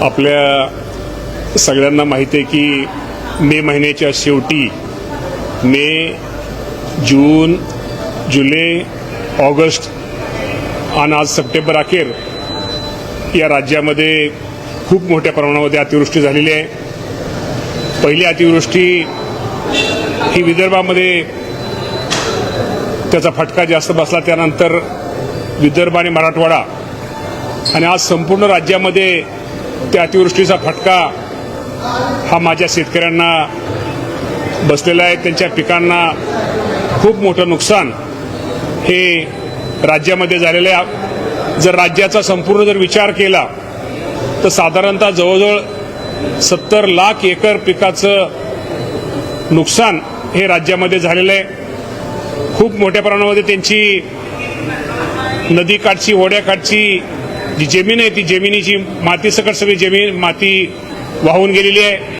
आपल्या सगळ्यांना माहिती आहे की मे महिन्याच्या शेवटी मे, जून, जुलै, ऑगस्ट आणि आज सप्टेंबर अखेर या राज्यामध्ये खूप मोठ्या प्रमाणामध्ये अतिवृष्टी झालेली आहे. पहिली अतिवृष्टी ही विदर्भामध्ये त्याचा फटका जास्त बसला, त्यानंतर विदर्भ आणि मराठवाडा आणि आज संपूर्ण राज्यामध्ये त्या अतिवृष्टीचा फटका हा माझ्या शेतकऱ्यांना बसलेला आहे. त्यांच्या पिकांना खूप मोठं नुकसान हे राज्यामध्ये झालेलं आहे. जर राज्याचा संपूर्ण जर विचार केला तर साधारणतः जवळजवळ 70 लाख एकर पिकाचं नुकसान हे राज्यामध्ये झालेलं आहे. खूप मोठ्या प्रमाणामध्ये त्यांची नदीकाठची, ओढ्याकाठची जी जमीन आहे ती जमिनीची माती सकट सगळी जमीन माती वाहून गेलेली आहे.